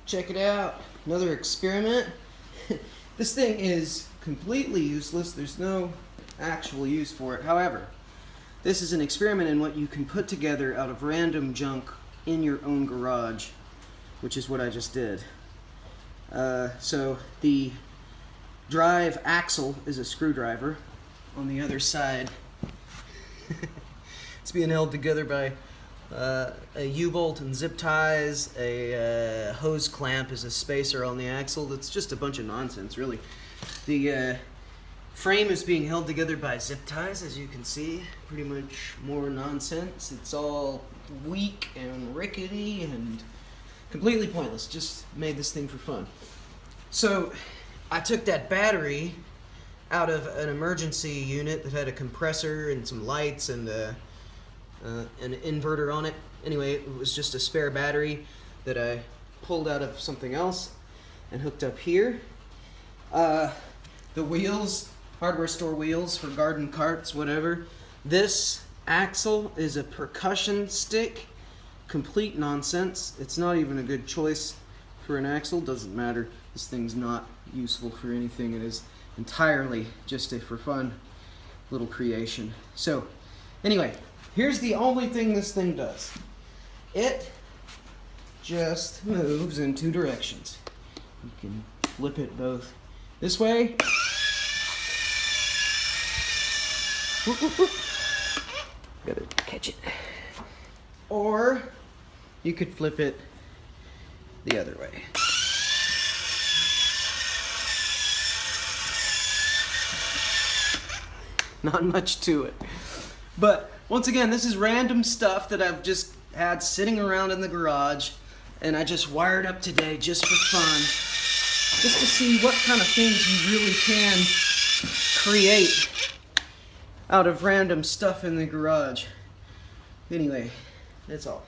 check it out. Another experiment. This thing is completely useless. There's no actual use for it. However, this is an experiment in what you can put together out of random junk in your own garage, which is what I just did. So the drive axle is a screwdriver. On the other side, it's being held together by a U-bolt and zip ties. A hose clamp is a spacer on the axle. It's just a bunch of nonsense, really. The frame is being held together by zip ties, as you can see. Pretty much more nonsense. It's all weak and rickety and completely pointless. Just made this thing for fun. So I took that battery out of an emergency unit that had a compressor and some lights and an inverter on it. Anyway, it was just a spare battery that I pulled out of something else and hooked up here. The wheels, hardware store wheels for garden carts, whatever. This axle is a percussion stick. Complete nonsense. It's not even a good choice for an axle. Doesn't matter. This thing's not useful for anything. It is entirely just a for fun little creation. So anyway, here's the only thing this thing does. It just moves in two directions. You can flip it both this way. Gotta catch it. Or you could flip it the other way. Not much to it. But once again, this is random stuff that I've just had sitting around in the garage, and I just wired up today just for fun, just to see what kind of things you really can create out of random stuff in the garage. Anyway, that's all.